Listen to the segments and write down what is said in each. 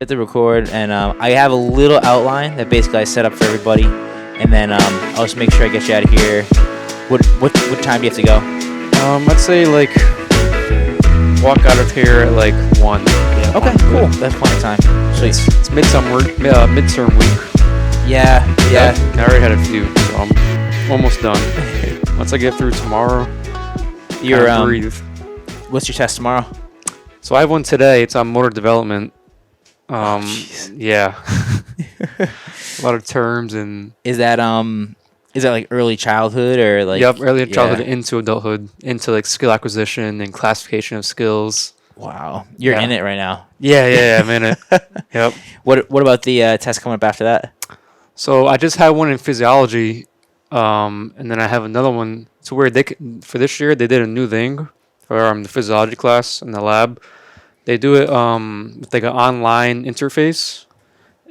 hit the record, and I have a little outline that basically I set up for everybody, and then I'll just make sure I get you out of here. What time do you have to go? I'd say like walk out of here at like 1. Yeah, Okay, 1, cool. good. That's plenty of time. Sweet. It's midterm week. Yeah. I already had a few, so I'm almost done. Once I get through tomorrow, You're breathe. What's your test tomorrow? So I have one today. It's on motor development. Jeez. Yeah. A lot of terms and Is that like early childhood or like? yep, early childhood Yeah. into adulthood, into like skill acquisition and classification of skills. Wow, you're Yeah. in it right now. Yeah, I'm in it. Yep. What about the test coming up after that? So I just had one in physiology, and then I have another one. It's weird. For this year they did a new thing for the physiology class in the lab. They do it with like an online interface,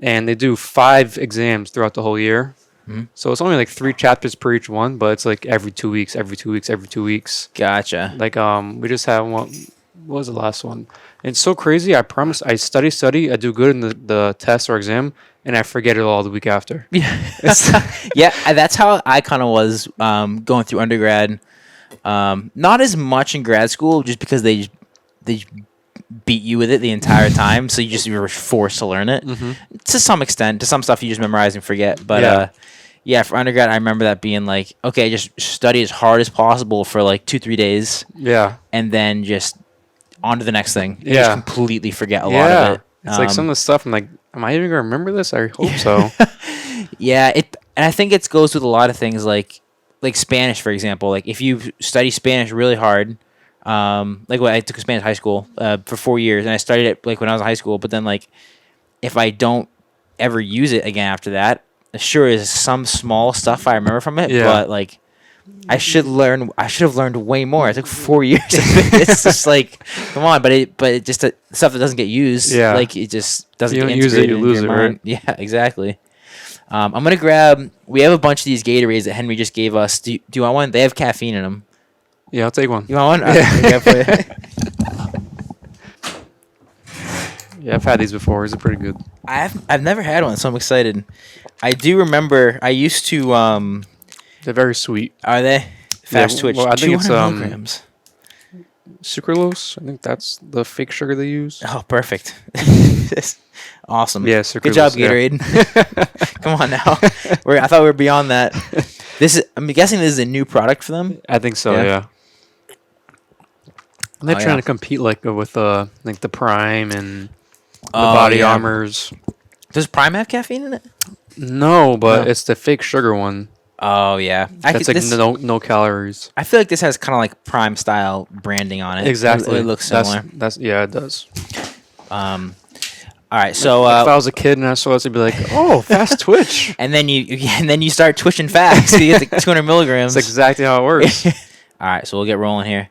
and they do 5 exams throughout the whole year. Mhm. So it's only like 3 chapters per each one, but it's like every 2 weeks, every 2 weeks, every 2 weeks. Gotcha. Like we just had one. What was the last one? It's so crazy. I promise. I study. I do good in the test or exam, and I forget it all the week after. Yeah, that's how I kind of was going through undergrad. Not as much in grad school, just because they beat you with it the entire time, so you were forced to learn it to some extent. To some stuff you just memorize and forget. But yeah, for undergrad, I remember that being like, okay, just study as hard as possible for like 2-3 days, Yeah. and then just on to the next thing. And Yeah. just completely forget a lot of it. It's like some of the stuff I'm like, am I even gonna remember this? I hope so. Yeah, and I think it goes with a lot of things like Spanish, for example. Like if you study Spanish really hard, like I took Spanish high school for 4 years, and I studied it like when I was in high school. But then like if I don't ever use it again after that, sure is some small stuff I remember from it, Yeah. but like I should have learned way more. It took 4 years. It's just like, come on, but it just stuff that doesn't get used. Yeah. Like it just doesn't. You get don't use it, integrated you into lose your it, right? mind. Yeah, exactly. I'm gonna grab. We have a bunch of these Gatorades that Henry just gave us. Do you want one? They have caffeine in them. Yeah, I'll take one. You want one? Yeah. Okay, for you. Yeah, I've had these before. These are pretty good. I've never had one, so I'm excited. I do remember. I used to. They're very sweet. Are they fast twitch? well, I think it's, 200 milligrams. Sucralose. I think that's the fake sugar they use. Oh, perfect. Awesome. Yeah, Good job, sucralose, yeah. Gatorade. Come on now. I thought we were beyond that. I'm guessing this is a new product for them. I think so. Yeah. Yeah. And they're Oh, trying yeah. to compete like with like the Prime and the Oh, Body yeah. Armors. Does Prime have caffeine in it? No, but No. it's the fake sugar one. Oh yeah. That's like no calories. I feel like this has kind of like Prime style branding on it. Exactly. It looks similar. That's yeah, it does. All right. So Like, if I was a kid and I saw this, I'd be like, "Oh, fast twitch." and then you start twitching fast. So you get the 200 milligrams. That's exactly how it works. All right. So we'll get rolling here.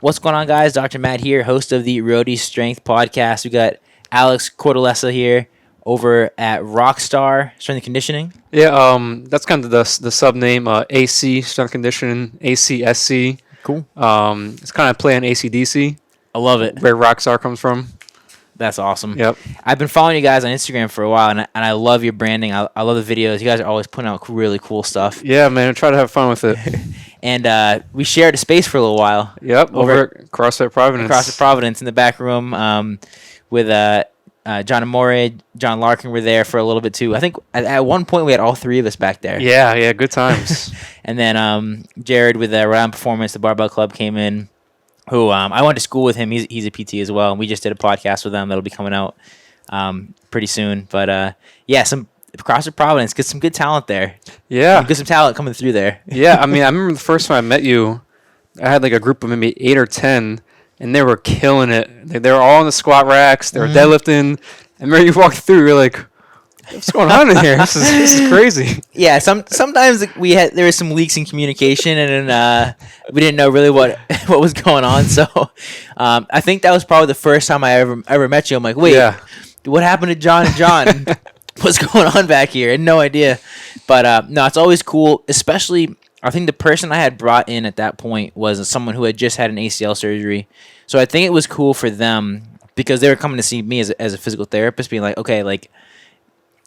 What's going on, guys? Dr. Matt here, host of the Roadie Strength Podcast. We got Alex Cortellessa here over at Rockstar Strength and Conditioning. Yeah, that's kind of the sub name, AC strength conditioning, ACSC. Cool. It's kind of play on ACDC, I love it. where Rockstar comes from. That's awesome. Yep. I've been following you guys on Instagram for a while, and I love your branding. I love the videos. You guys are always putting out really cool stuff. Yeah, man, I try to have fun with it. And we shared a space for a little while. Yep, over at CrossFit Providence. Across the Providence in the back room with John Amore, John Larkin were there for a little bit too. I think at one point we had all 3 of us back there. Yeah, good times. And then Jared with Rhode Island Performance, the Barbell Club, came in. Who I went to school with him. He's a PT as well, and we just did a podcast with them that'll be coming out pretty soon. But yeah, some CrossFit Providence, get some good talent there. Yeah. Get some talent coming through there. Yeah, I mean, I remember the first time I met you, I had like a group of maybe 8 or 10, and they were killing it. They were all on the squat racks. They were deadlifting. And remember you walked through, you're like, what's going on in here? This is crazy. Yeah, sometimes there was some leaks in communication, and then we didn't know really what was going on. So I think that was probably the first time I ever met you. I'm like, wait, Yeah. what happened to John and John? What's going on back here? I had no idea. But no, it's always cool, especially I think the person I had brought in at that point was someone who had just had an ACL surgery. So I think it was cool for them because they were coming to see me as a physical therapist, being like, okay, like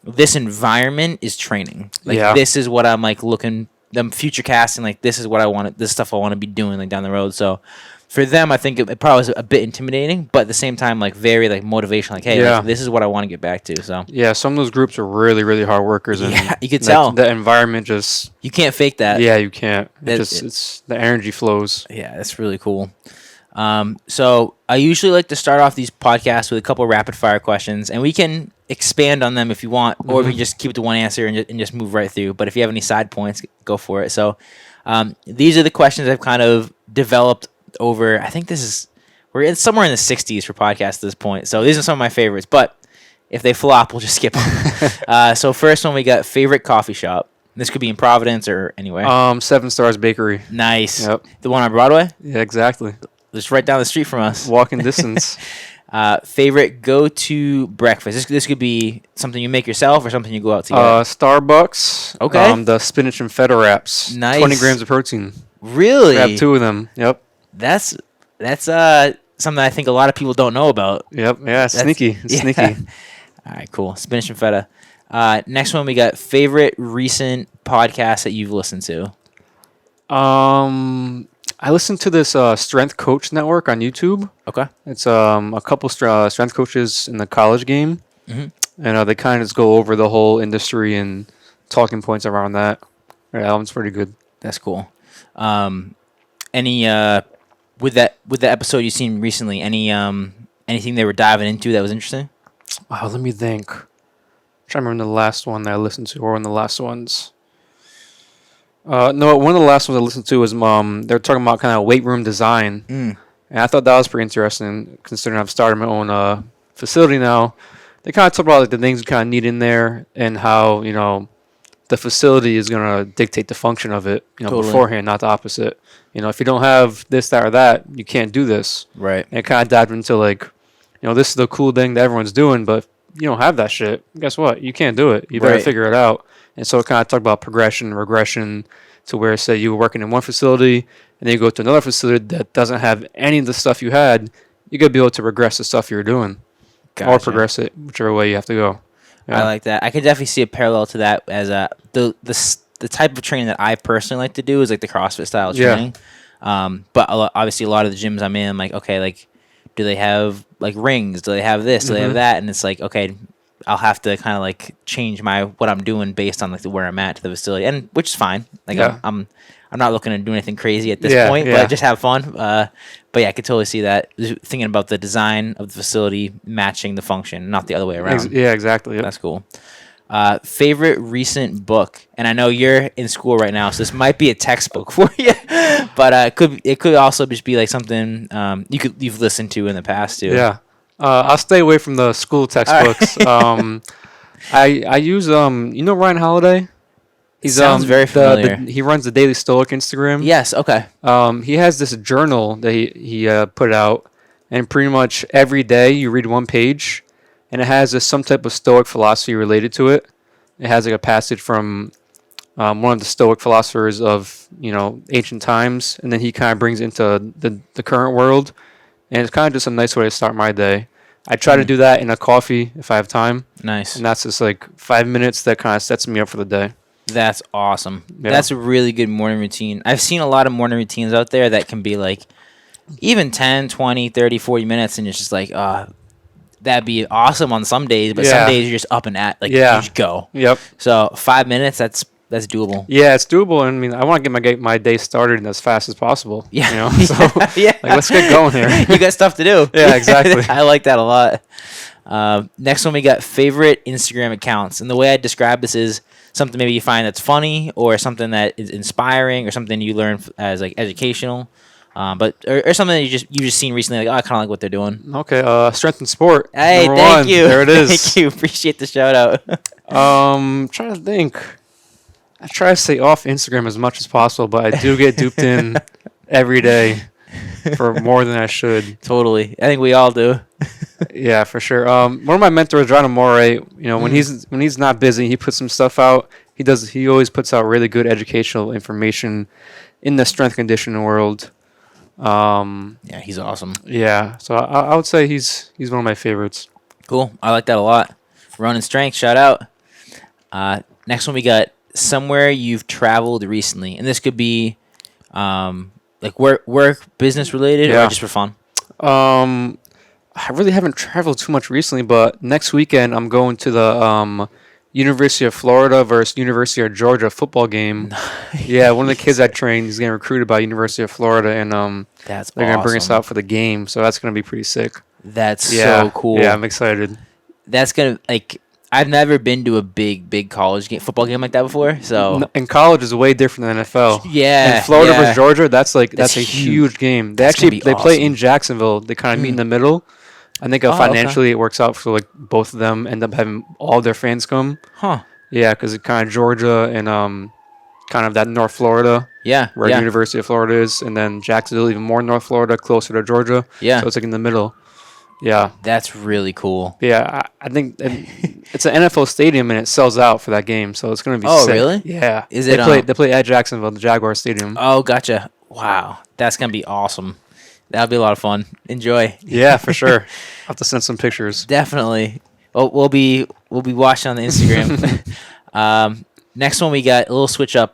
this environment is training. Like this is what I'm like looking them future casting. Like this is what I want. This stuff I want to be doing like down the road. So for them, I think it probably was a bit intimidating, but at the same time, like very like motivational. Like, hey, like, this is what I want to get back to. So yeah, some of those groups are really, really hard workers, and you could tell the environment just you can't fake that. Yeah, you can't. It's the energy flows. Yeah, that's really cool. So I usually like to start off these podcasts with a couple rapid fire questions, and we can expand on them if you want, or we can just keep it to one answer and just move right through. But if you have any side points, go for it. So these are the questions I've kind of developed over. I think we're in somewhere in the 60s for podcasts at this point. So these are some of my favorites. But if they flop, we'll just skip them. So first one, we got favorite coffee shop. This could be in Providence or anywhere. 7 Stars Bakery. Nice. Yep. The one on Broadway? Yeah, exactly. Just right down the street from us. Walking distance. Favorite go-to breakfast. This could be something you make yourself or something you go out to get. Starbucks. Okay. The spinach and feta wraps. Nice. 20 grams of protein. Really? Grab 2 of them. Yep. That's something I think a lot of people don't know about. Yep. Yeah. It's sneaky. It's sneaky. All right. Cool. Spinach and feta. Next one, we got favorite recent podcast that you've listened to. I listened to this Strength Coach Network on YouTube. Okay. It's a couple strength coaches in the college game, and they kind of just go over the whole industry and talking points around that. Yeah, that one's pretty good. That's cool. Any with the episode you've seen recently, anything they were diving into that was interesting? Wow, let me think. I'm trying to remember the last one that I listened to, or one of the last ones. No, one of the last ones I listened to was they're talking about kind of weight room design, and I thought that was pretty interesting considering I've started my own facility now. They kind of talk about like the things you kind of need in there and how the facility is gonna dictate the function of it, Totally. beforehand, not the opposite. If you don't have this, that, or that, you can't do this. Right. And it kind of dived into like, this is the cool thing that everyone's doing, but if you don't have that shit, guess what? You can't do it. You better figure it out. And so it kind of talked about progression, regression, to where, say, you were working in one facility, and then you go to another facility that doesn't have any of the stuff you had, you got to be able to regress the stuff you're doing. Gotcha. Or progress it, whichever way you have to go. Yeah. I like that. I could definitely see a parallel to that as the type of training that I personally like to do is like the CrossFit style training. But obviously a lot of the gyms I'm in, I'm like, okay, like, do they have like rings? Do they have this? Do they have that? And it's like, okay, I'll have to kind of like change what I'm doing based on like where I'm at to the facility, and which is fine. Like I'm not looking to do anything crazy at this point, but just have fun. But yeah, I could totally see that. Thinking about the design of the facility matching the function, not the other way around. Yeah, exactly. Yep. That's cool. Favorite recent book, and I know you're in school right now, so this might be a textbook for you, but it could also just be like something you've listened to in the past too. Yeah. I'll stay away from the school textbooks. I use Ryan Holiday. He sounds very familiar. He runs the Daily Stoic Instagram. Yes. Okay. He has this journal that he put out, and pretty much every day you read one page, and it has some type of Stoic philosophy related to it. It has like a passage from one of the Stoic philosophers of ancient times, and then he kind of brings it into the current world. And it's kind of just a nice way to start my day. I try to do that in a coffee if I have time. Nice. And that's just like 5 minutes that kind of sets me up for the day. That's awesome. Yeah. That's a really good morning routine. I've seen a lot of morning routines out there that can be like even 10, 20, 30, 40 minutes. And it's just like, that'd be awesome on some days. But some days you're just up and at. Like, you just go. Yep. So 5 minutes, that's doable. Yeah, it's doable. I mean, I want to get my day started as fast as possible. Yeah. So like, let's get going here. You got stuff to do. Yeah, exactly. I like that a lot. Next one, we got favorite Instagram accounts. And the way I describe this is something maybe you find that's funny or something that is inspiring or something you learn as like educational. But something that you just seen recently, like, I kind of like what they're doing. Okay, Strength and Sport. Hey, thank you. There it is. Thank you. Appreciate the shout out. Trying to think. I try to stay off Instagram as much as possible, but I do get duped in every day for more than I should. Totally. I think we all do. Yeah, for sure. One of my mentors, John Amore, when he's not busy, he puts some stuff out. He always puts out really good educational information in the strength conditioning world. Yeah, he's awesome. Yeah, so I would say he's one of my favorites. Cool. I like that a lot. Ronin Strength, shout out. Next one we got somewhere you've traveled recently, and this could be like work, business related, or Yeah. just for fun. I really haven't traveled too much recently, but next weekend I'm going to the University of Florida versus University of Georgia football game. Yeah, one of the kids I trained is getting recruited by University of Florida, and That's they're gonna bring us awesome. out for the game, so that's gonna be pretty sick. That's Yeah, so cool. Yeah, I'm excited. That's gonna like I've never been to a big college game, football game like that before. So And college is way different than NFL. yeah, And Florida yeah. versus Georgia, that's a That's huge game. They That's gonna actually be play awesome. in Jacksonville. They kind of meet in the middle. I think Oh, okay. financially it works out for like both of them. End up having all their fans come. Huh? Yeah, because it kind of Georgia and kind of that North Florida Yeah, where yeah, the University of Florida is, and then Jacksonville even more North Florida, closer to Georgia. yeah. So it's like in the middle. Yeah. That's really cool. Yeah, I think it's an NFL stadium and it sells out for that game, so it's gonna be. Oh, sick. really? Yeah. Is they it, play? They play at Jacksonville, the Jaguar Stadium. Oh, gotcha. Wow, that's gonna be awesome. That'll be a lot of fun. Enjoy. Yeah, for sure. I'll have to send some pictures. Definitely. We'll be watching on the Instagram. Next one we got a little switch up.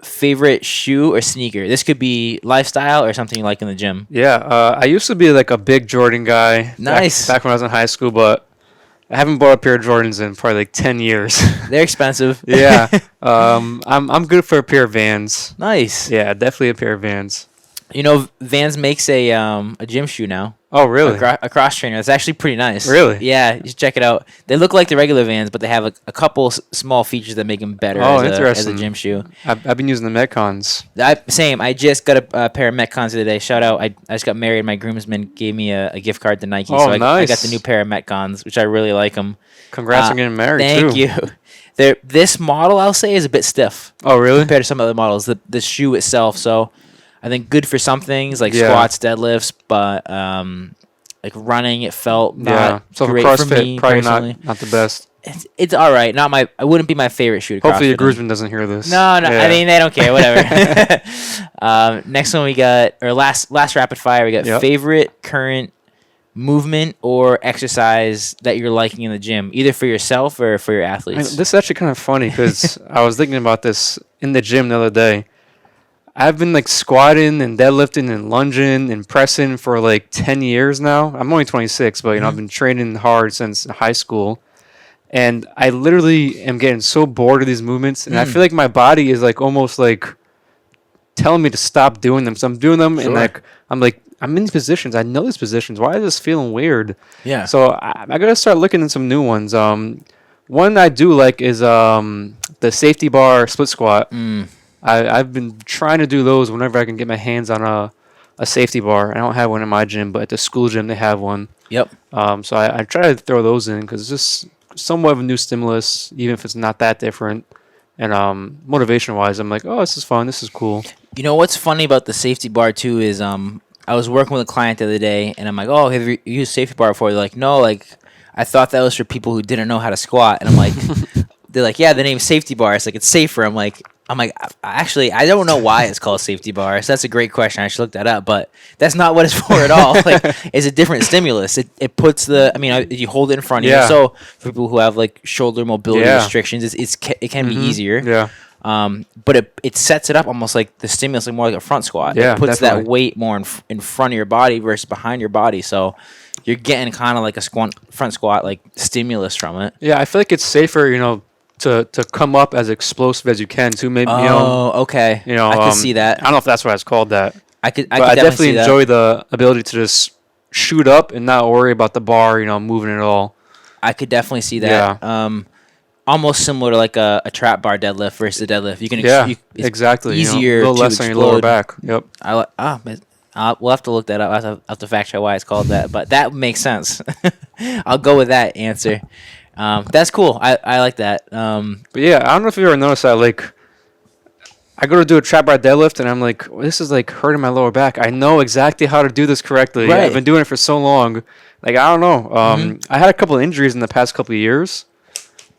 Favorite shoe or sneaker? This could be lifestyle or something you like in the gym. Yeah, I used to be like a big Jordan guy. Nice. Back when I was in high school, but I haven't bought a pair of Jordans in probably like 10 years. They're expensive. Yeah. I'm good for a pair of Vans. Nice. Yeah, definitely a pair of Vans. You know, Vans makes a gym shoe now. Oh, really? A cross trainer. It's actually pretty nice. Really? Yeah, you should check it out. They look like the regular Vans, but they have a couple small features that make them better Oh, as a interesting. gym shoe. I've been using the Metcons. Same. I just got a pair of Metcons the other day. Shout out. I just got married. My groomsman gave me a gift card to Nike. Oh, So I got nice. the new pair of Metcons, which I really like them. Congrats on getting married, Thank too. you. This model, I'll say, is a bit stiff Oh, really? compared to some other models. The shoe itself, so I think good for some things like Yeah. squats, deadlifts, but like running, it felt Yeah. not So for great CrossFit, for me probably personally. not the best. It's all right. Not my. I wouldn't be my favorite shoe. To Hopefully your CrossFit in. groomsman doesn't hear this. No. Yeah. I mean, they don't care. Whatever. Next one we got, or last rapid fire, we got Yep. favorite current movement or exercise that you're liking in the gym, either for yourself or for your athletes. This is actually kind of funny because I was thinking about this in the gym the other day. I've been like squatting and deadlifting and lunging and pressing for like 10 years now. I'm only 26, but I've been training hard since high school. And I literally am getting so bored of these movements, and I feel like my body is like almost like telling me to stop doing them. So I'm doing them, and Sure. I'm in these positions. I know these positions. Why is this feeling weird? Yeah. So I gotta start looking at some new ones. One I do like is the safety bar split squat. I've been trying to do those whenever I can get my hands on a safety bar. I don't have one in my gym, but at the school gym they have one. Yep. So I try to throw those in because it's just somewhat of a new stimulus, even if it's not that different. And motivation-wise, I'm like, oh, this is fun. This is cool. You know what's funny about the safety bar too is I was working with a client the other day, and I'm like, oh, have you used safety bar before? They're like, no, like I thought that was for people who didn't know how to squat, and I'm like, they're like, yeah, the name's safety bar. It's like it's safer. I'm like, actually, I don't know why it's called safety bar. So that's a great question. I should look that up, but that's not what it's for at all. Like, it's a different stimulus. It puts you hold it in front of you. Yeah. So for people who have like shoulder mobility Yeah. restrictions, it can be easier. Yeah. But it sets it up almost like the stimulus, like more like a front squat. Yeah, It puts definitely. that weight more in front of your body versus behind your body. So you're getting kind of like a front squat like stimulus from it. Yeah, I feel like it's safer, to come up as explosive as you can too. Maybe Okay. I could see that. I don't know if that's why it's called that. I could But I definitely see that. enjoy the ability to just shoot up and not worry about the bar, moving at all. I could definitely see that. Almost similar to like a trap bar deadlift versus a deadlift. You can it's exactly. easier a little to less on your lower explode. back. Yep. We'll have to look that up. I'll have to fact check why it's called that, but that makes sense. I'll go with that answer. That's cool. I like that. But yeah, I don't know if you ever noticed that. Like, I go to do a trap bar deadlift, and I'm like, this is like hurting my lower back. I know exactly how to do this correctly. Right. I've been doing it for so long. Like, I don't know. I had a couple of injuries in the past couple of years.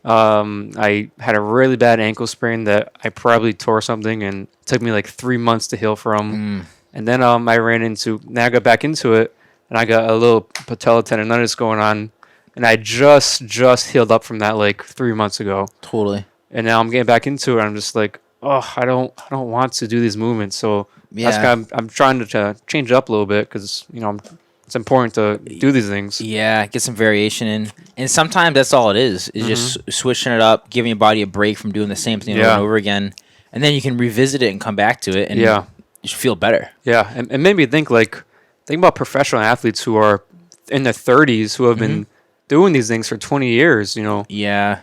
I had a really bad ankle sprain that I probably tore something, and it took me like 3 months to heal from. And then I got back into it, and I got a little patella tendonitis going on, and I just healed up from that like 3 months ago. Totally. And now I'm getting back into it. I'm just like, oh, I don't want to do these movements. So that's kind of, I'm trying to change it up a little bit because it's important to do these things. Yeah, get some variation in, and sometimes that's all it is just switching it up, giving your body a break from doing the same thing over and over again, and then you can revisit it and come back to it, and you should feel better. Yeah, and maybe think about professional athletes who are in their 30s who have been doing these things for 20 years. Yeah.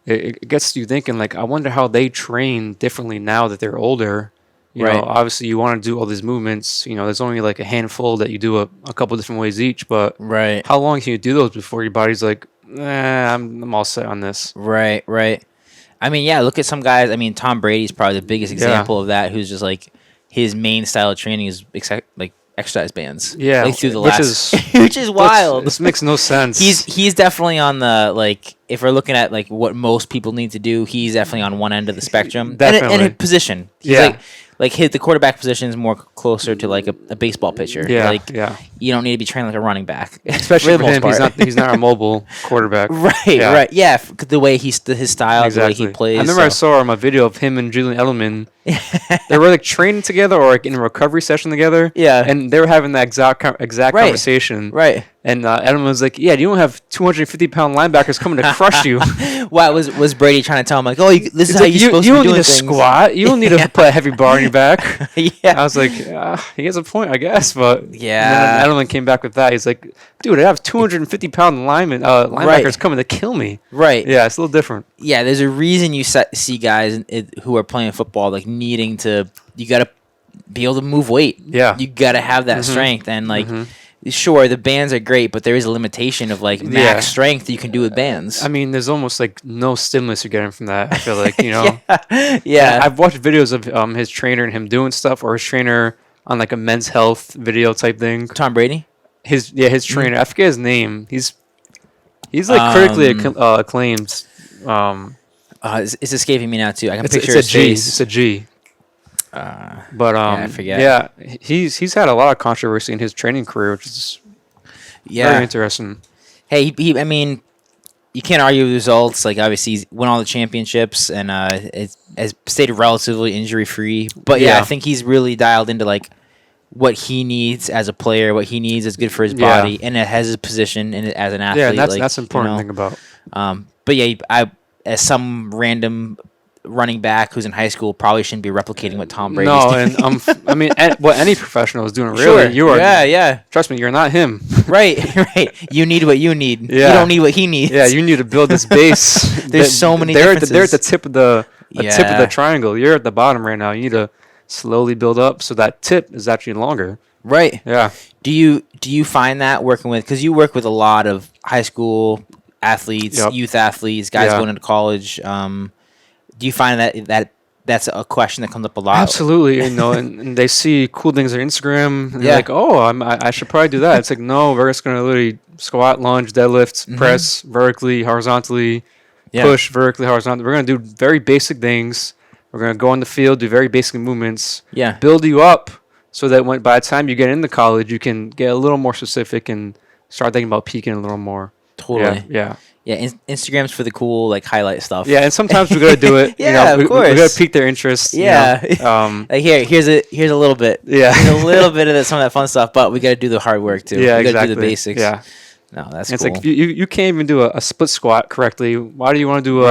It gets you thinking, like, I wonder how they train differently now that they're older. You know, obviously you want to do all these movements. There's only like a handful that you do a couple different ways each, but how long can you do those before your body's like, I'm all set on this? Right. I mean, yeah, look at some guys. I mean, Tom Brady's probably the biggest example of that, who's just like, his main style of training is like exercise bands. Yeah. Like through the last, which is wild. This makes no sense. He's definitely on the, like, if we're looking at like what most people need to do, he's definitely on one end of the spectrum. Definitely. And a position. He's like hit the quarterback position is more closer to like a baseball pitcher. You don't need to be trained like a running back, especially for him. He's not a mobile quarterback. Right. Yeah, the way his style, the way he plays. I remember I saw a video of him and Julian Edelman. They were like training together or like in a recovery session together. Yeah, and they were having that exact conversation. Right. And Edelman was like, "Yeah, you don't have 250-pound linebackers coming to crush you." Why was Brady trying to tell him like, "Oh, this is how you're supposed to be doing things? You don't need to squat. You don't need to put a heavy bar on your back." I was like, he has a point, I guess. But and then Edelman came back with that. He's like, "Dude, I have 250-pound linebackers coming to kill me." Right. Yeah, it's a little different. Yeah, there's a reason you see guys who are playing football like needing to. You got to be able to move weight. Yeah, you got to have that strength and like. Sure, the bands are great, but there is a limitation of like max strength you can do with bands. I mean, there's almost like no stimulus you're getting from that. I feel like yeah. I've watched videos of his trainer and him doing stuff, or his trainer on like a men's health video type thing. Tom Brady, his trainer. I forget his name. He's like critically acclaimed. It's escaping me now too. I can picture his face. It's a G. I forget. Yeah, he's had a lot of controversy in his training career, which is very interesting. Hey, I mean, you can't argue with results. Like, obviously, he's won all the championships and has stayed relatively injury free. But I think he's really dialed into like what he needs as a player, what he needs is good for his body, and it has his position in it as an athlete. Yeah, and that's an important thing about. But yeah, I as some random running back who's in high school probably shouldn't be replicating what Tom Brady's doing. And I mean, what any professional is doing, really. Sure. Yeah. Trust me, you're not him. Right. You need what you need. Yeah. You don't need what he needs. Yeah, you need to build this base. There's so many differences. They're at the tip of the triangle. You're at the bottom right now. You need to slowly build up so that tip is actually longer. Right. Yeah. Do you find that working with, because you work with a lot of high school athletes, youth athletes, guys going into college, do you find that that's a question that comes up a lot? Absolutely, and they see cool things on Instagram, and they're like, "Oh, I should probably do that." It's like, no, we're just gonna literally squat, lunge, deadlift, press vertically, horizontally, push vertically, horizontally. We're gonna do very basic things. We're gonna go on the field, do very basic movements, build you up, so that by the time you get into college, you can get a little more specific and start thinking about peaking a little more. Totally. Yeah. Instagram's for the cool like highlight stuff. Yeah, and sometimes we gotta do it. Of course. We gotta pique their interest. Yeah. Like here's a little bit. Yeah. Here's a little bit of some of that fun stuff, but we gotta do the hard work too. Yeah, we gotta do the basics. Yeah. No, that's and cool. It's like you can't even do a split squat correctly. Why do you want to do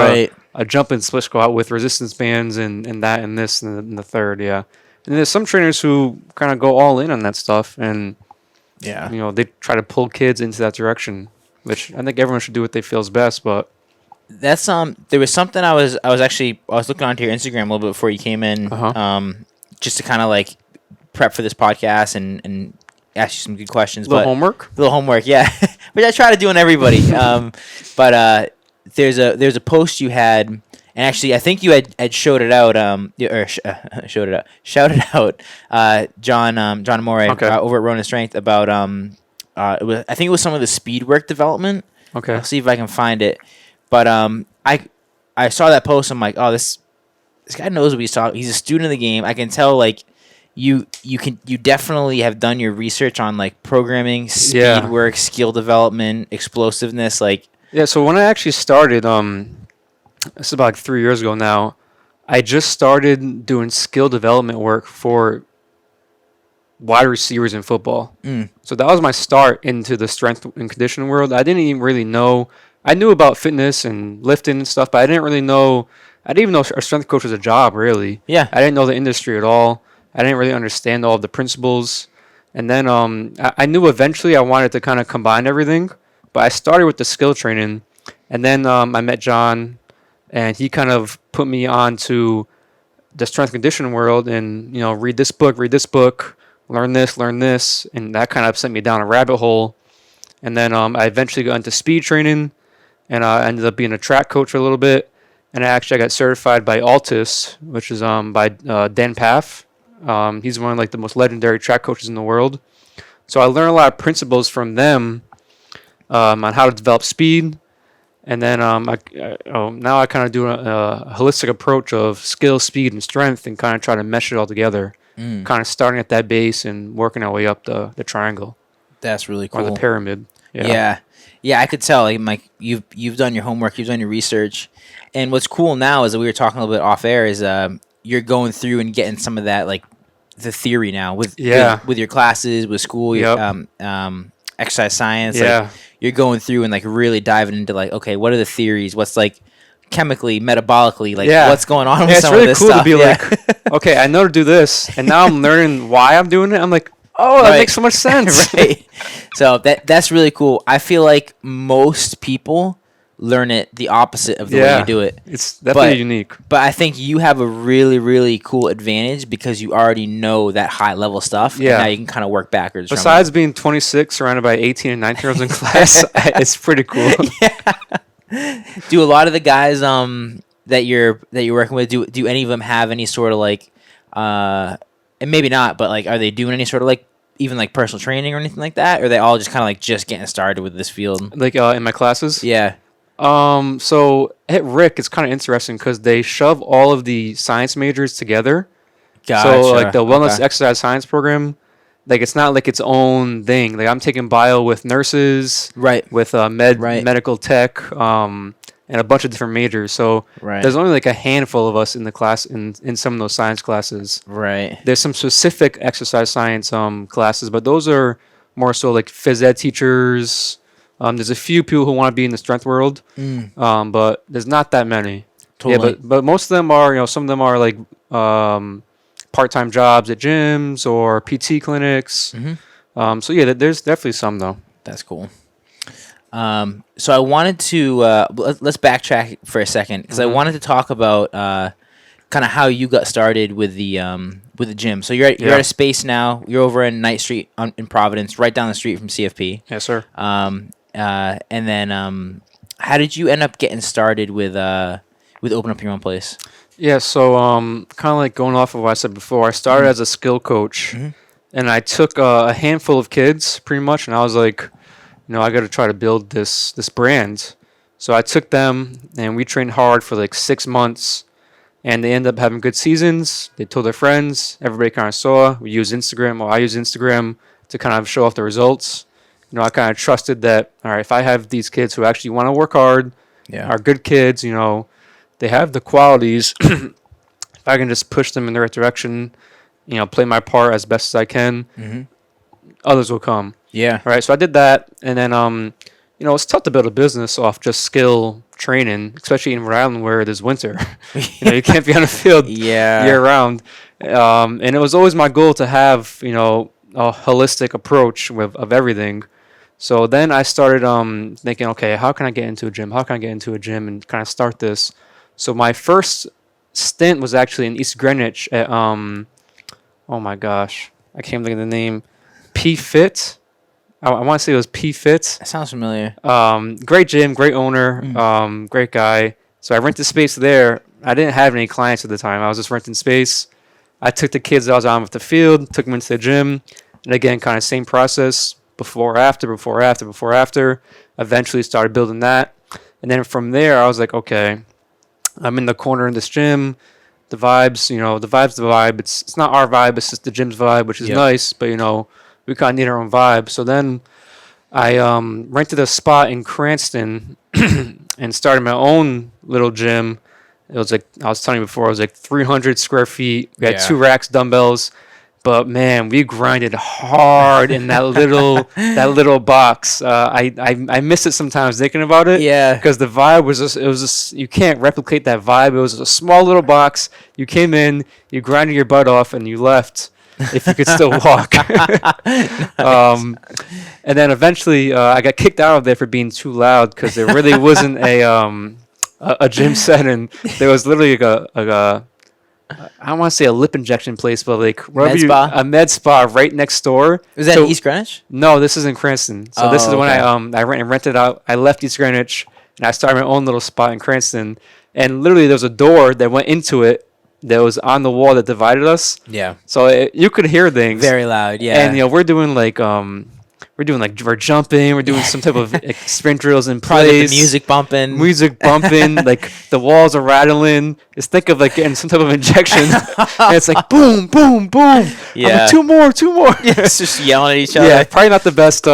a jumping split squat with resistance bands and that and this and the third? Yeah. And there's some trainers who kind of go all in on that stuff, and they try to pull kids into that direction. Which I think everyone should do what they feel is best, but that's there was something I was looking onto your Instagram a little bit before you came in, just to kind of like prep for this podcast and ask you some good questions. Homework, yeah, which I try to do on everybody. But there's a post you had, and actually I think you had shouted out John Amore over at Ronin Strength about I think it was some of the speed work development. Okay. I'll see if I can find it. But I saw that post. I'm like, oh, this guy knows what he's talking. He's a student of the game. I can tell, like, you definitely have done your research on like programming, speed Yeah. work, skill development, explosiveness. Like, Yeah, so when I actually started, this is about like 3 years ago now, I just started doing skill development work for wide receivers in football. So that was my start into the strength and conditioning world. I didn't even really know. I knew about fitness and lifting and stuff, but I didn't really know. I didn't even know a strength coach was a job, really. yeah, I didn't know the industry at all. I didn't really understand all of the principles. And then I knew eventually I wanted to kind of combine everything, but I started with the skill training. And then I met John, and he kind of put me on to the strength conditioning world and, read this book, learn this, and that kind of sent me down a rabbit hole. And then I eventually got into speed training, and I ended up being a track coach for a little bit. And I got certified by Altus, which is by Dan Paff. He's one of like the most legendary track coaches in the world. So I learned a lot of principles from them on how to develop speed. And then now I kind of do a holistic approach of skill, speed, and strength, and kind of try to mesh it all together. Kind of starting at that base and working our way up the triangle that's really cool. or the pyramid. Yeah. I could tell. Like, Mike, you've done your homework, you've done your research, and what's cool now is that we were talking a little bit off air is you're going through and getting some of that like the theory now with your classes, with school, exercise science. Yeah. Like, you're going through and like really diving into like, okay, what are the theories? What's like chemically, metabolically, like what's going on with some of this stuff. It's really cool to be like, okay, I know to do this, and now I'm learning why I'm doing it. I'm like, oh, that makes so much sense. Right. So that's really cool. I feel like most people learn it the opposite of the way you do it. It's definitely unique. But I think you have a really, really cool advantage because you already know that high level stuff. Yeah. And now you can kind of work backwards. Besides being 26, surrounded by 18 and 19 year olds in class, it's pretty cool. Yeah. Do a lot of the guys that you're working with, do any of them have any sort of like and maybe not, but like are they doing any sort of like even like personal training or anything like that? Or are they all just kind of like just getting started with this field? Like in my classes? Yeah. So at Rick, it's kind of interesting because they shove all of the science majors together. Gotcha. So like the wellness exercise science program, like it's not like its own thing. Like I'm taking bio with nurses, right, with medical tech, and a bunch of different majors. So there's only like a handful of us in the class in some of those science classes. Right. There's some specific exercise science classes, but those are more so like phys ed teachers. There's a few people who want to be in the strength world, but there's not that many. Totally. Yeah, but most of them are, some of them are like part-time jobs at gyms or PT clinics. So yeah, there's definitely some though. That's cool. So I wanted to let's backtrack for a second because I wanted to talk about kind of how you got started with the gym. So you're at a space now. You're over in Knight Street in Providence, right down the street from CFP. Yes, sir. And then how did you end up getting started with opening up your own place? Yeah, so kind of like going off of what I said before, I started as a skill coach, and I took a handful of kids pretty much, and I was like, I got to try to build this brand. So I took them, and we trained hard for like 6 months, and they ended up having good seasons. They told their friends. Everybody kind of saw. We used Instagram, or I used Instagram to kind of show off the results. I kind of trusted that, all right, if I have these kids who actually want to work hard, are good kids, they have the qualities. If I can just push them in the right direction, play my part as best as I can, others will come. Yeah. Right. So I did that, and then it's tough to build a business off just skill training, especially in Rhode Island where it is winter. You can't be on the field year round. And it was always my goal to have a holistic approach of everything. So then I started thinking, okay, how can I get into a gym? How can I get into a gym and kind of start this? So my first stint was actually in East Greenwich at oh my gosh, I can't think of the name. P Fit. I want to say it was P Fit. That sounds familiar. Great gym, great owner, great guy. So I rented space there. I didn't have any clients at the time. I was just renting space. I took the kids that I was on with the field, took them into the gym, and again, kind of same process. Before, after. Eventually started building that. And then from there, I was like, okay, I'm in the corner in this gym. The vibes, the vibe's the vibe. It's not our vibe. It's just the gym's vibe, which is nice. But we kind of need our own vibe. So then I rented a spot in Cranston and started my own little gym. It was like I was telling you before. It was like 300 square feet. We had 2 racks, dumbbells. But man, we grinded hard in that little box. I miss it sometimes thinking about it. Yeah. Because the vibe was just you can't replicate that vibe. It was a small little box. You came in, you grinded your butt off, and you left. If you could still walk. Nice. And then eventually I got kicked out of there for being too loud because there really wasn't a gym setting. There was literally I don't want to say a lip injection place, but like a med spa right next door. Was that in East Greenwich? No, this is in Cranston. So this is when I rented out. I left East Greenwich and I started my own little spot in Cranston. And literally there was a door that went into it that was on the wall that divided us. Yeah. So you could hear things. Very loud. Yeah. And we're doing like we're jumping, we're doing some type of like, sprint drills in Probably place. the music bumping, like the walls are rattling. Just think of like getting some type of injection, and it's like boom, boom, boom. Yeah, I'm like, two more. It's just yelling at each other. Yeah, probably not the best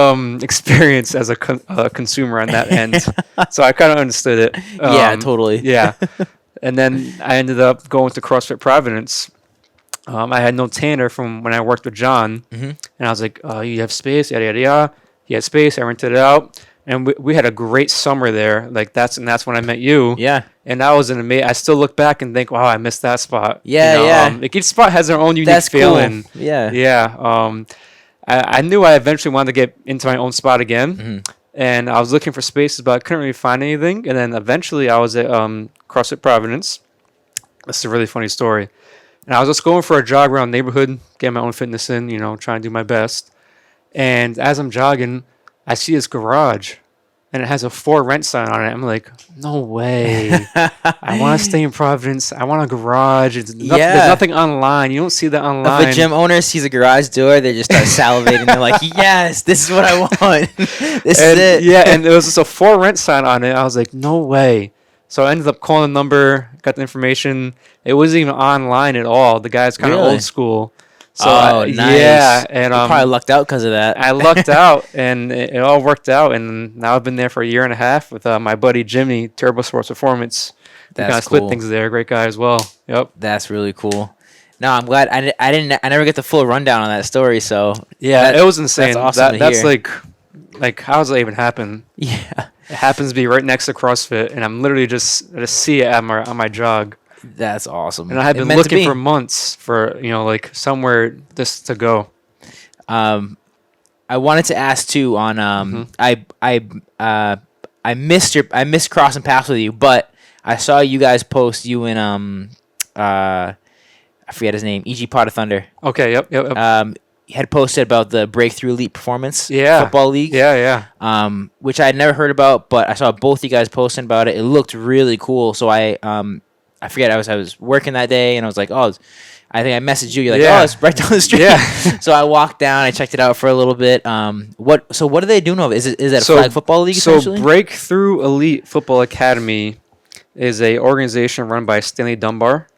experience as a consumer on that end. So I kind of understood it. Yeah, totally. Yeah, and then I ended up going to CrossFit Providence. I had no tanner from when I worked with John, and I was like, you have space, yada, yada, yada. He had space, I rented it out, and we had a great summer there. Like, that's when I met you. Yeah. And that was an amazing, I still look back and think, wow, I missed that spot. Yeah, yeah. Like each spot has their own unique feeling. Cool. Yeah. Yeah. I knew I eventually wanted to get into my own spot again, and I was looking for spaces, but I couldn't really find anything. And then eventually I was at CrossFit Providence. This is a really funny story. And I was just going for a jog around the neighborhood, getting my own fitness in, trying to do my best. And as I'm jogging, I see this garage, and it has a for rent sign on it. I'm like, no way. I want to stay in Providence. I want a garage. There's nothing online. You don't see that online. If a gym owner sees a garage door, they just start salivating. They're like, yes, this is what I want. This is it. Yeah, and there was just a for rent sign on it. I was like, no way. So I ended up calling the number, got the information. It wasn't even online at all. The guy's kind of old school. So nice. Yeah, and you probably lucked out because of that. I lucked out, and it all worked out. And now I've been there for a year and a half with my buddy Jimmy, Turbo Sports Performance. We kind of split things there. Great guy as well. Yep. That's really cool. No, I'm glad I never get the full rundown on that story. So yeah, it was insane. That's awesome. That's like how does that even happen? Yeah. It happens to be right next to CrossFit, and I'm literally just see it on my jog. That's awesome. And I have been looking for months for like somewhere this to go. I wanted to ask too on I missed crossing paths with you, but I saw you guys post you and I forget his name, E.G. Pot of Thunder. Okay, yep. He had posted about the Breakthrough Elite Performance Football League. Yeah. Which I had never heard about, but I saw both you guys posting about it. It looked really cool. So I forget, I was working that day and I was like, I think I messaged you. You're like, it's right down the street. Yeah. So I walked down, I checked it out for a little bit. What are they doing over? Is that a flag football league essentially? So Breakthrough Elite Football Academy is a organization run by Stanley Dunbar,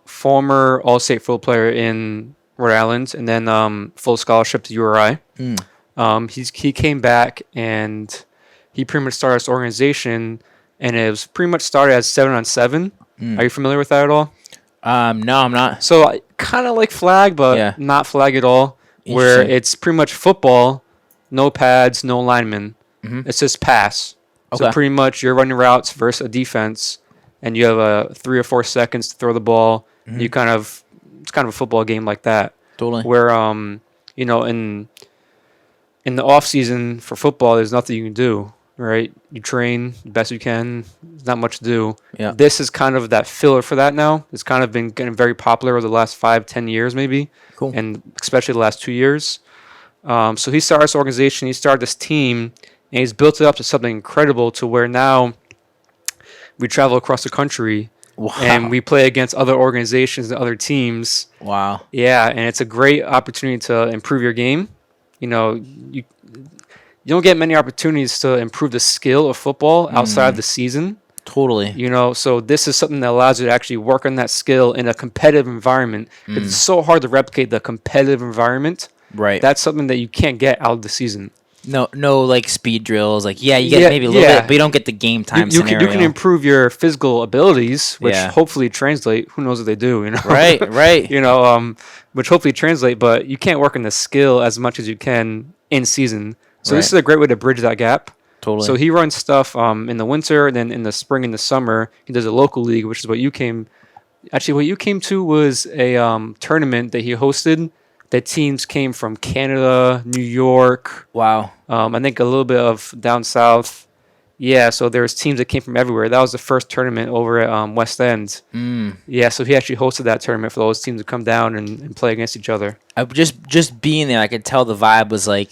former All-State football player in Rhode Island, and then full scholarship to URI. He came back and he pretty much started this organization, and it was pretty much started as 7-on-7. Are you familiar with that at all? No, I'm not. So kind of like flag, but not flag at all. Where it's pretty much football, no pads, no linemen. It's just pass. Okay. So pretty much you're running routes versus a defense, and you have 3 or 4 seconds to throw the ball. You it's kind of a football game like that. Totally. Where in the off season for football, there's nothing you can do. Right? You train the best you can. There's not much to do. Yeah. This is kind of that filler for that now. It's kind of been getting very popular over the last 5-10 years maybe. Cool. And especially the last 2 years. So he started this organization. He started this team, and he's built it up to something incredible to where now we travel across the country. Wow. And we play against other organizations and other teams. Wow. Yeah, and it's a great opportunity to improve your game. You don't get many opportunities to improve the skill of football outside of the season. Totally. You know, so this is something that allows you to actually work on that skill in a competitive environment. It's so hard to replicate the competitive environment. Right. That's something that you can't get out of the season. No, like speed drills. Like, yeah, you get maybe a little bit, but you don't get the game time scenario. You can improve your physical abilities, which Yeah. hopefully translate. Who knows what they do, you know? Right. You know, which hopefully translate, but you can't work on the skill as much as you can in season. So this is a great way to bridge that gap. Totally. So he runs stuff in the winter, and then in the spring and the summer, he does a local league, which is what you came. Actually, what you came to was a tournament that he hosted. That teams came from Canada, New York. Wow. I think a little bit of down south. Yeah, so there's teams that came from everywhere. That was the first tournament over at West End. Yeah, so he actually hosted that tournament for those teams to come down and play against each other. Just being there, I could tell the vibe was like,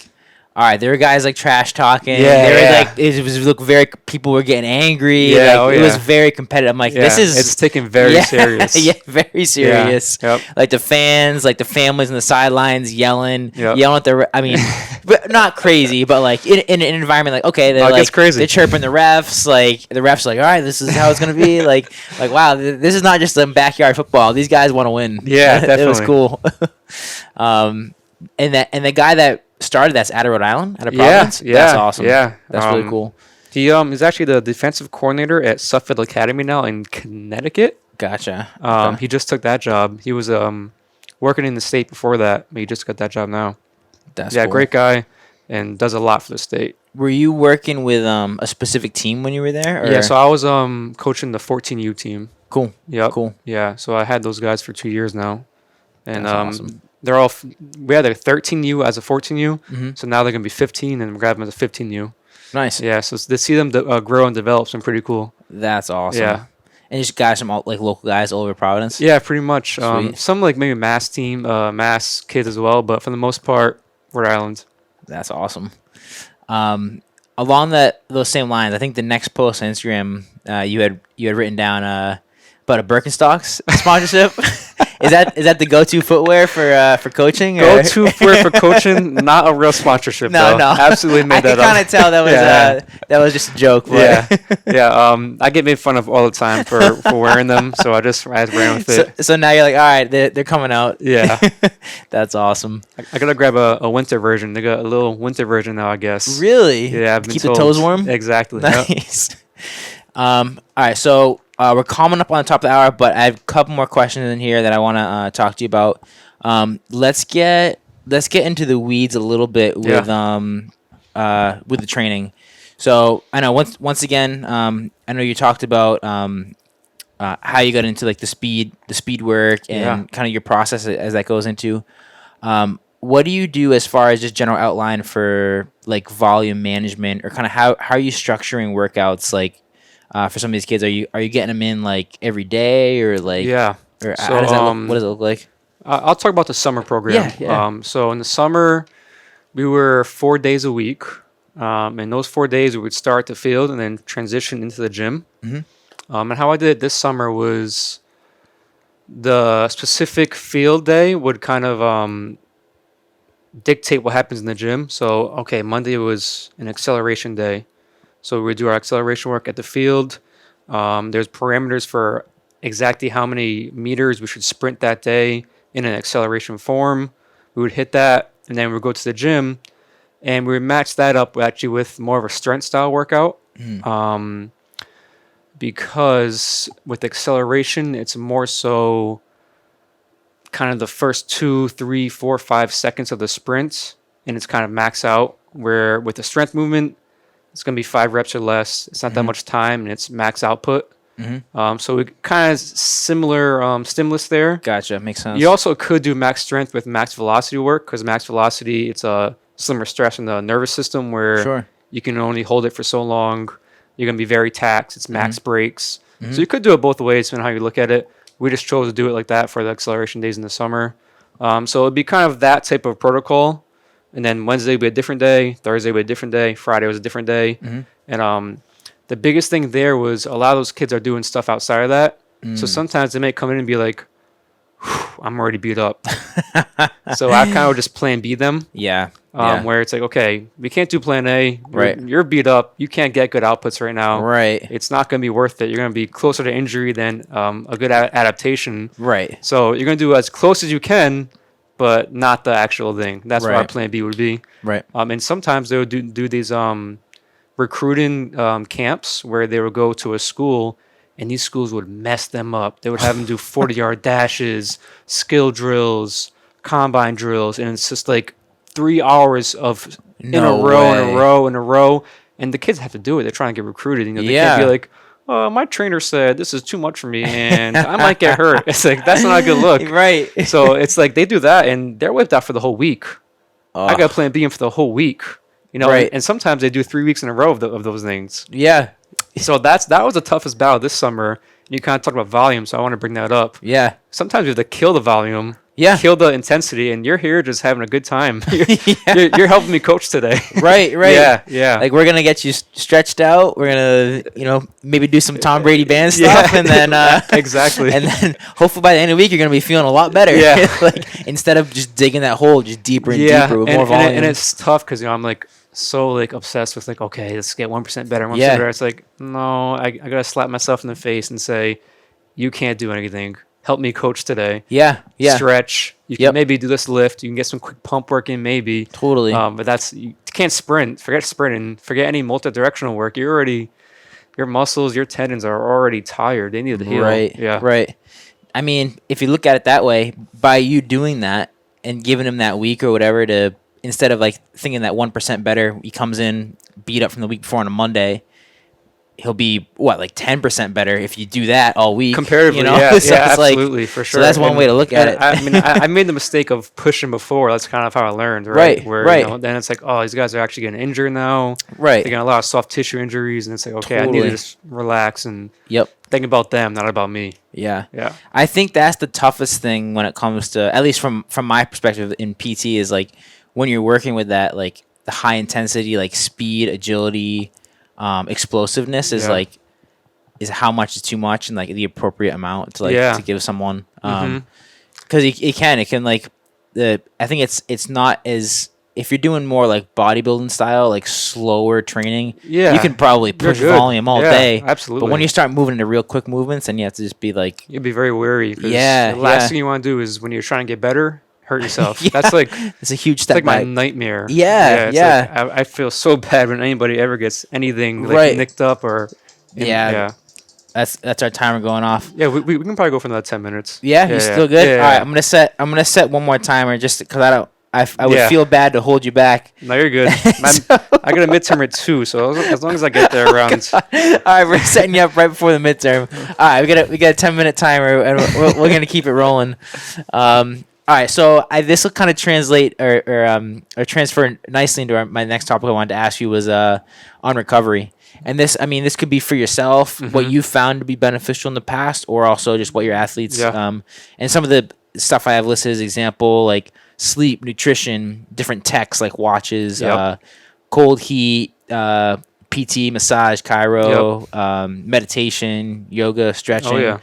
all right, there were guys like trash talking. Yeah, there were like people were getting angry. Yeah, like, it was very competitive. I'm like, this is it's taken very serious. Yeah, very serious. Yep. Like the fans, like the families on the sidelines yelling at the. I mean, but not crazy, but like in an environment like okay, they're like crazy. They're chirping the refs. Like the refs are like, all right, this is how it's gonna be. like wow, this is not just some backyard football. These guys want to win. Yeah, definitely. It was cool. And the guy that started that's out of Rhode Island, out of Providence. That's awesome. Yeah, that's really cool. He is actually the defensive coordinator at Suffolk Academy now in Connecticut. Gotcha. He just took that job. He was working in the state before that, but he just got that job now. That's cool. Great guy, and does a lot for the state. Were you working with a specific team when you were there? Or? Yeah, so I was coaching the 14U team. Cool. Yep. Cool. Yeah, so I had those guys for 2 years now, and That's awesome. they're all we had a 13U as a 14U, so now they're gonna be 15, and we're grabbing as a 15U. Nice. Yeah, so to see them grow and develop, been pretty cool. That's awesome. Yeah. And just guys from like local guys all over Providence. Yeah, pretty much. Sweet. Some like maybe Mass team, Mass kids as well, but for the most part, Rhode Island. That's awesome. Along those same lines, I think the next post on Instagram, you had written down about a Birkenstocks sponsorship. Is that the go-to footwear for coaching? Go-to footwear for coaching, not a real sponsorship. No, absolutely made that up. I can kind of tell that was that was just a joke. But. Yeah. I get made fun of all the time for wearing them, so I ran with it. So now you're like, all right, they're coming out. Yeah, that's awesome. I gotta grab a winter version. They got a little winter version now, I guess. Really? Yeah, Keep the toes warm. Exactly. Nice. All right, so. We're coming up on the top of the hour, but I have a couple more questions in here that I want to talk to you about. Let's get into the weeds a little bit with the training. So I know once again, I know you talked about how you got into like the speed work and kind of your process as that goes into. What do you do as far as just general outline for like volume management, or kind of how are you structuring workouts like? For some of these kids, are you getting them in like every day or like? Yeah. Or So, how does what does it look like? I'll talk about the summer program. Yeah. So in the summer, we were 4 days a week, and those 4 days we would start the field and then transition into the gym. Mm-hmm. And how I did it this summer was the specific field day would kind of dictate what happens in the gym. So okay, Monday was an acceleration day. So we do our acceleration work at the field. There's parameters for exactly how many meters we should sprint that day in an acceleration form. We would hit that, and then we would go to the gym, and we would match that up actually with more of a strength style workout. Because with acceleration, it's more so kind of the first 2, 3, 4, 5 seconds of the sprint, and it's kind of max out. Where with the strength movement, it's going to be 5 reps or less. It's not that much time, and it's max output. So we kind of similar stimulus there. Gotcha, makes sense. You also could do max strength with max velocity work, because max velocity, it's a similar stress in the nervous system where you can only hold it for so long. You're going to be very taxed. It's max breaks. So you could do it both ways, depending on how you look at it. We just chose to do it like that for the acceleration days in the summer. So it'd be kind of that type of protocol. And then Wednesday would be a different day. Thursday would be a different day. Friday was a different day. And the biggest thing there was a lot of those kids are doing stuff outside of that. So sometimes they may come in and be like, I'm already beat up. So I kind of just plan B them. Yeah. Yeah. where it's like, okay, we can't do plan A. Right. You're beat up. You can't get good outputs right now. Right. It's not going to be worth it. You're going to be closer to injury than a good adaptation. Right. So you're going to do as close as you can, but not the actual thing. That's what our Right. plan B would be. Right. And sometimes they would do these recruiting camps where they would go to a school and these schools would mess them up. They would have them do 40-yard dashes, skill drills, combine drills, and it's just like 3 hours of in a No row, in way. a row, in a row. And the kids have to do it. They're trying to get recruited. You know, they can't be Yeah. like, oh, my trainer said this is too much for me and I might get hurt. It's like, that's not a good look. Right. So it's like they do that and they're wiped out for the whole week. I got plan B in for the whole week. You know, Right. and sometimes they do 3 weeks in a row of those things. Yeah. So that was the toughest battle this summer. You kind of talked about volume, so I want to bring that up. Yeah. Sometimes you have to kill the volume, Yeah. kill the intensity, and you're here just having a good time. Yeah. You're helping me coach today. Right. Right. Yeah, yeah. Like we're gonna get you stretched out. We're gonna, maybe do some Tom Brady band Yeah. stuff, and then Exactly. and then hopefully by the end of the week you're gonna be feeling a lot better. Yeah. Like instead of just digging that hole just deeper and yeah, deeper with and, more volume. and it's tough because I'm like so like obsessed with like, okay, let's get 1% better, 1% Yeah. better. It's like, no, I gotta slap myself in the face and say, you can't do anything. Help me coach today. Yeah. Yeah. Stretch. You can Yep. maybe do this lift. You can get some quick pump work in maybe. Totally. But you can't sprint. Forget sprinting. Forget any multi-directional work. Your muscles, your tendons are already tired. They need to heal. Right. Yeah. Right. I mean, if you look at it that way, by you doing that and giving him that week or whatever to instead of like thinking that 1% better, he comes in beat up from the week before on a Monday. He'll be like 10% better if you do that all week. Comparatively, you know? yeah, So it's absolutely, for sure. So that's one way to look at it. I mean, I made the mistake of pushing before. That's kind of how I learned, right? Right, Where, right. then it's like, oh, these guys are actually getting injured now. Right. They got a lot of soft tissue injuries, and it's like, okay, I need Totally. to just relax and Yep. think about them, not about me. Yeah. Yeah. I think that's the toughest thing when it comes to, at least from my perspective in PT, is like when you're working with that, like the high intensity, like speed, agility, explosiveness is Yeah. like, is how much is too much and like the appropriate amount to like Yeah. to give someone. Mhm. Cause it can like I think it's not as, if you're doing more like bodybuilding style, like slower training, Yeah. you can probably You're push good. volume all Yeah, day. absolutely. But when you start moving into real quick movements, then you have to just be like, You'd be very wary. 'Cause Yeah, The last yeah. thing you want to do is when you're trying to get better, hurt yourself. Yeah. That's like it's a huge it's step like my back. nightmare. Yeah, it's yeah. like, I feel so bad when anybody ever gets anything like Right. nicked up or. Yeah. Yeah. That's our timer going off. Yeah. We can probably go for another 10 minminutes. Yeah, you still good? Yeah, All right, yeah. I'm gonna set one more timer just because I would Yeah. feel bad to hold you back. No, you're good. So- I got a midterm at 2, so as long as I get there around. All right, we're setting you up right before the midterm. All right, we got a 10-minute timer, and we're gonna keep it rolling. All right, so this will kind of translate or transfer nicely into my next topic I wanted to ask you was on recovery. And this could be for yourself, what you found to be beneficial in the past, or also just what your athletes. Yeah. And some of the stuff I have listed as example, like sleep, nutrition, different techs like watches, Yep. cold heat, PT, massage, chiro, meditation, yoga, stretching. Oh,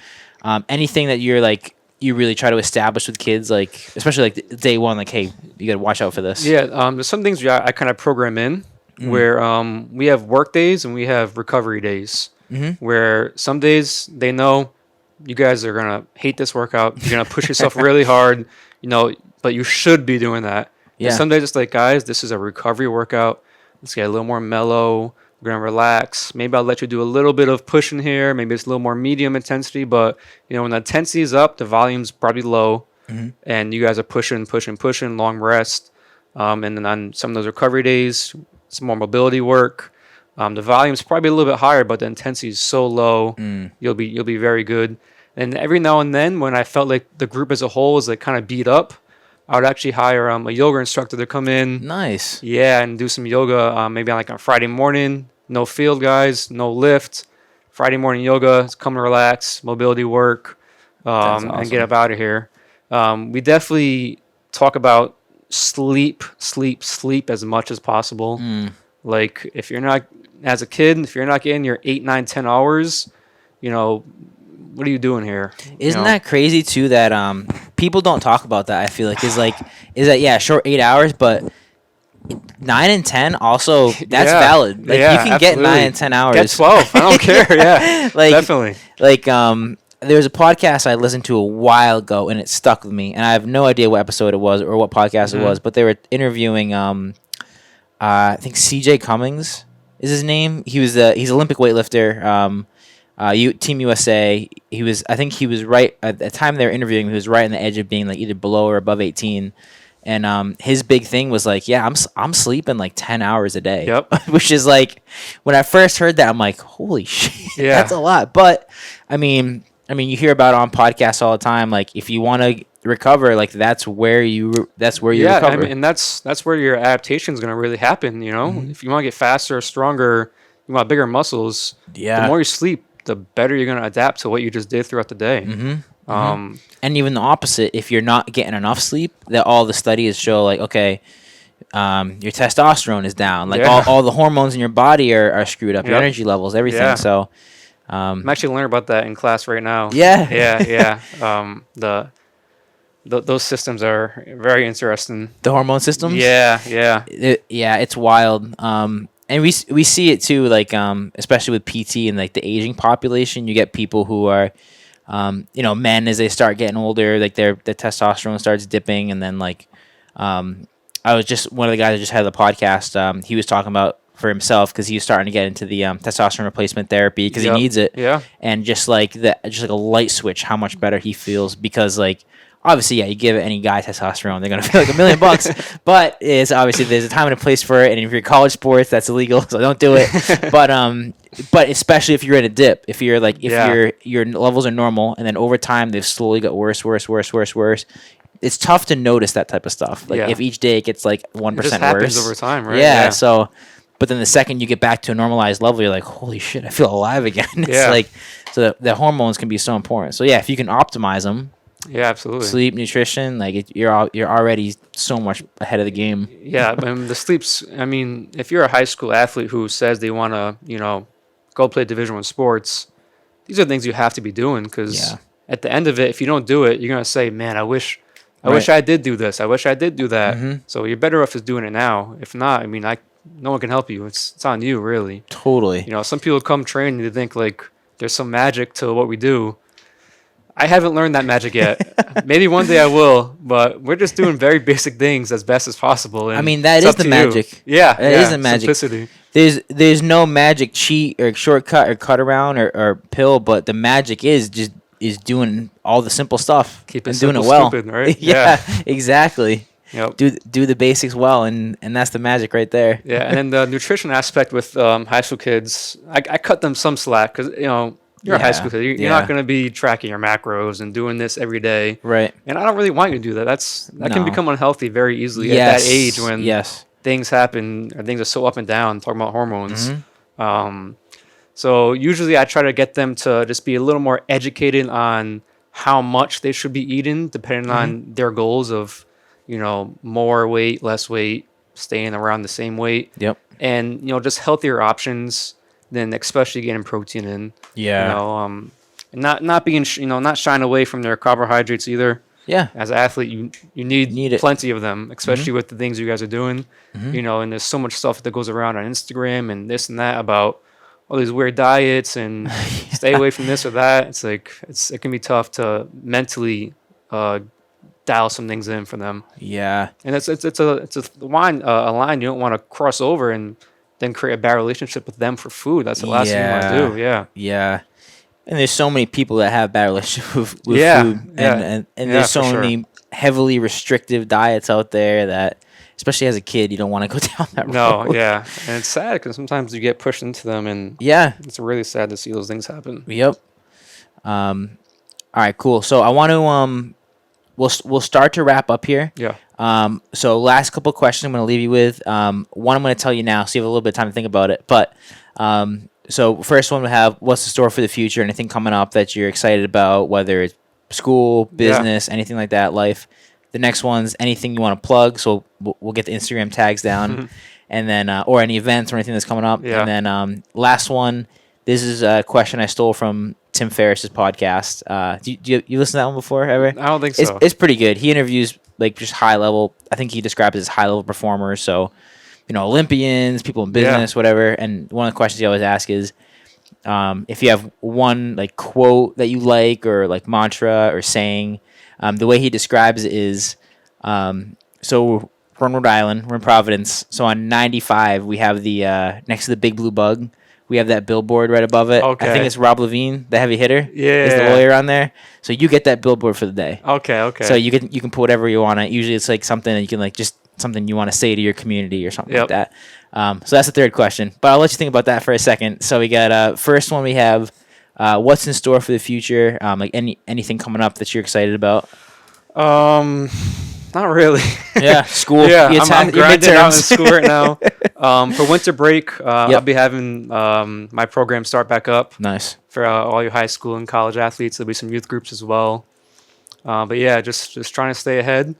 yeah. Anything that you really try to establish with kids, like especially like day one, like, hey, you got to watch out for this. Yeah. There's some things I kind of program in where we have work days and we have recovery days. Where some days they know you guys are gonna hate this workout. You're gonna push yourself really hard, but you should be doing that. Yeah. And some days it's like, guys, this is a recovery workout. Let's get a little more mellow. We're gonna relax. Maybe I'll let you do a little bit of pushing here. Maybe it's a little more medium intensity, but when the intensity is up, the volume's probably low, and you guys are pushing, long rest. And then on some of those recovery days, some more mobility work. The volume's probably a little bit higher, but the intensity is so low, you'll be very good. And every now and then, when I felt like the group as a whole is like kind of beat up, I would actually hire a yoga instructor to come in. Nice. Yeah, and do some yoga. Maybe on Friday morning, no field guys, no lift. Friday morning yoga, come and relax, mobility work, That's and get awesome. up out of here. We definitely talk about sleep as much as possible. Like if you're not, as a kid, if you're not getting your 8, 9, 10 hours, what are you doing here? Isn't that crazy too that people don't talk about that? I feel like is that short 8 hours, but 9 and 10 also, that's Yeah. valid. Like Yeah, you can get 9 absolutely. and 10 hours. Get 12. I don't care. Yeah, like definitely. like there was a podcast I listened to a while ago and it stuck with me, and I have no idea what episode it was or what podcast it was, but they were interviewing I think CJ Cummings is his name. He's Olympic weightlifter. Team USA. I think he was right at the time they were interviewing. He was right on the edge of being like either below or above 18. And his big thing was like, yeah, I'm sleeping like 10 hours a day. Yep. Which is like, when I first heard that, I'm like, holy shit, Yeah. that's a lot. But I mean, you hear about it on podcasts all the time. Like, if you want to recover, like that's where you recover. I mean, and that's where your adaptation is going to really happen. You know, if you want to get faster, stronger, you want bigger muscles. Yeah. The more you sleep, the better you're going to adapt to what you just did throughout the day. And even the opposite, if you're not getting enough sleep, that all the studies show like, okay, your testosterone is down, like all the hormones in your body are screwed up, your energy levels, everything. Yeah. So I'm actually learning about that in class right now. Yeah. Those systems are very interesting. The hormone systems. Yeah. It's wild. And we see it too, like especially with PT and like the aging population. You get people who are, men as they start getting older, like their testosterone starts dipping, and then like, I was just one of the guys that just had the podcast. He was talking about for himself because he was starting to get into the testosterone replacement therapy because he needs it. Yeah. And just like a light switch, how much better he feels, because like, obviously, yeah, you give any guy testosterone, they're gonna feel like $1 million. But it's obviously there's a time and a place for it, and if you're college sports, that's illegal, so don't do it. But especially if you're in a dip, if your levels are normal, and then over time they've slowly got worse. It's tough to notice that type of stuff. Like if each day it gets like 1% worse, happens over time, right? Yeah. So, but then the second you get back to a normalized level, you're like, holy shit, I feel alive again. It's like, so the hormones can be so important. So yeah, if you can optimize them. Yeah, absolutely. Sleep, nutrition, like you're already so much ahead of the game. Yeah, the sleeps. I mean, if you're a high school athlete who says they want to, go play Division I sports, these are things you have to be doing, because at the end of it, if you don't do it, you're gonna say, "Man, I wish I did do this. I wish I did do that." So you're better off just doing it now. If not, I mean, no one can help you. It's on you, really. Totally. Some people come train and they think like there's some magic to what we do. I haven't learned that magic yet. Maybe one day I will, but we're just doing very basic things as best as possible. And I mean, that is the magic. Yeah, it is the magic. Simplicity. There's no magic cheat or shortcut or cut around or pill, but the magic is doing all the simple stuff. Keep it and simple, doing it well. stupid, right? Yeah, exactly. Yep. Do the basics well, and that's the magic right there. Yeah, and then the nutrition aspect with high school kids, I cut them some slack, because you're a high school kid. You're not going to be tracking your macros and doing this every day. Right. And I don't really want you to do that. That can become unhealthy very easily at that age when things happen or things are so up and down, talking about hormones. So usually I try to get them to just be a little more educated on how much they should be eating, depending on their goals of, more weight, less weight, staying around the same weight. Yep. And, just healthier options than especially getting protein in. Yeah. And not being, not shying away from their carbohydrates either. Yeah. As an athlete, you need plenty of them, especially with the things you guys are doing. And there's so much stuff that goes around on Instagram and this and that about all these weird diets and stay away from this or that. It's like it can be tough to mentally dial some things in for them. Yeah. And it's a line you don't want to cross over and then create a bad relationship with them for food. That's the last thing you want to do. Yeah. Yeah. And there's so many people that have bad relationships with food. And there's so many heavily restrictive diets out there that, especially as a kid, you don't want to go down that road. No, yeah. And it's sad because sometimes you get pushed into them, and it's really sad to see those things happen. Yep. All right, cool. So I want to we'll start to wrap up here. Yeah. So last couple of questions I'm going to leave you with. One I'm going to tell you now, so you have a little bit of time to think about it. But so first one we have, what's the store for the future? Anything coming up that you're excited about, whether it's school, business, anything like that, life. The next one's anything you want to plug. So we'll get the Instagram tags down, and then or any events or anything that's coming up. Yeah. And then last one. This is a question I stole from Tim Ferriss's podcast. Do you listen to that one before ever? I don't think so. It's pretty good. He interviews like just high level. I think he describes it as high level performers. So, Olympians, people in business, whatever. And one of the questions he always asks is, if you have one like quote that you like or like mantra or saying, the way he describes it is, so we're in Rhode Island, we're in Providence. So on 95, we have the next to the Big Blue Bug, we have that billboard right above it. Okay. I think it's Rob Levine, the heavy hitter. Yeah, is the lawyer on there. So you get that billboard for the day. Okay. So you can put whatever you want on it. Usually it's like something that you can like just something you want to say to your community or something like that. So that's the third question. But I'll let you think about that for a second. So we got first one we have what's in store for the future? Like anything coming up that you're excited about? Not really. Yeah, school. Yeah, your I'm grinding out in midterms. school right now. For winter break, I'll be having my program start back up. Nice. For all your high school and college athletes. There'll be some youth groups as well. But yeah, just trying to stay ahead,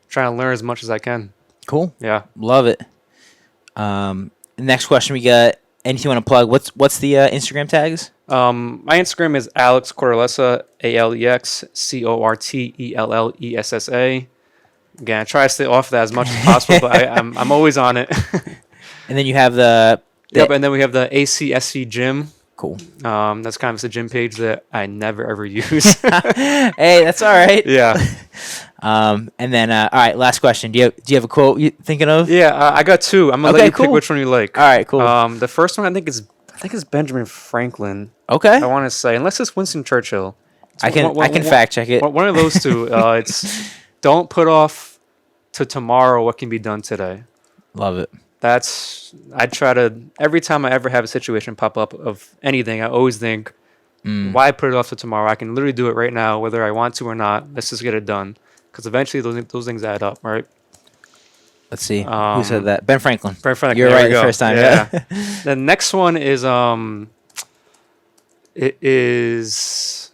trying to learn as much as I can. Cool. Yeah. Love it. Next question we got. Anything you want to plug? What's the Instagram tags? My Instagram is Alex Cortellessa, AlexCortellessa. Again, I try to stay off that as much as possible, but I'm always on it. And then you have the Yep, and then we have the ACSC gym. Cool. That's kind of a gym page that I never ever use. Hey, that's all right. Yeah. And then all right, last question. Do you have a quote you thinking of? Yeah, I got two. I'm gonna let you pick which one you like. All right, cool. The first one I think is Benjamin Franklin. Okay. I want to say, unless it's Winston Churchill. I can fact check it. One of those two. It's don't put off to tomorrow what can be done today. Love it. I try to, every time I ever have a situation pop up of anything, I always think, why put it off to tomorrow? I can literally do it right now, whether I want to or not. Let's just get it done. Because eventually those things add up, right? Let's see. Who said that? Ben Franklin. Ben Franklin. You're right the first time. Yeah. The next one is, it is,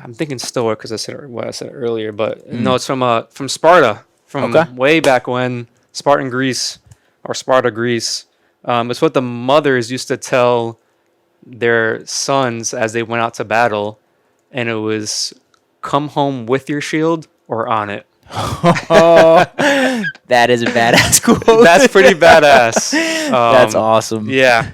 I'm thinking Stoic because I said it earlier, but no, it's from Sparta, from way back when, Sparta, Greece. It's what the mothers used to tell their sons as they went out to battle, and it was, come home with your shield or on it. Oh, that is a badass quote. That's pretty badass. That's awesome. Yeah.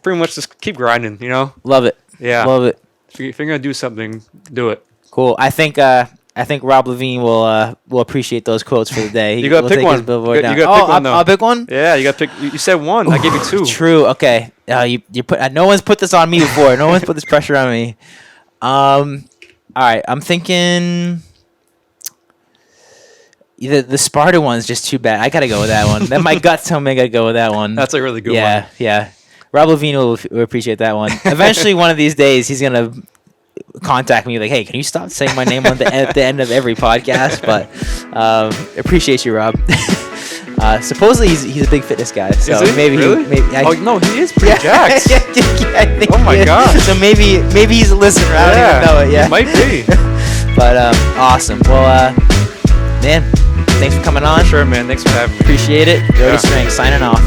Pretty much just keep grinding, Love it. Yeah. Love it. If you're going to do something, do it. Cool. I think Rob Levine will appreciate those quotes for the day. You got to pick one. You got to pick one, though. I'll pick one? Yeah, you got to pick. You said one. I gave you two. True. Okay. You put. No one's put this on me before. No one's put this pressure on me. All right. I'm thinking the Sparta one's just too bad. I got to go with that one. Then my gut tells me I got to go with that one. That's a really good one. Yeah. Rob Levine will appreciate that one. Eventually, one of these days, he's going to contact me like, hey, can you stop saying my name at the end of every podcast? But appreciate you, Rob. Supposedly he's a big fitness guy, so maybe really? No, he is pretty jacked. I think oh my god. So maybe he's a listener. I don't even know it. Yeah, it might be. But awesome. Well, man, thanks for coming on. For sure, man. Thanks for having me. Appreciate it. Jody Strang signing off.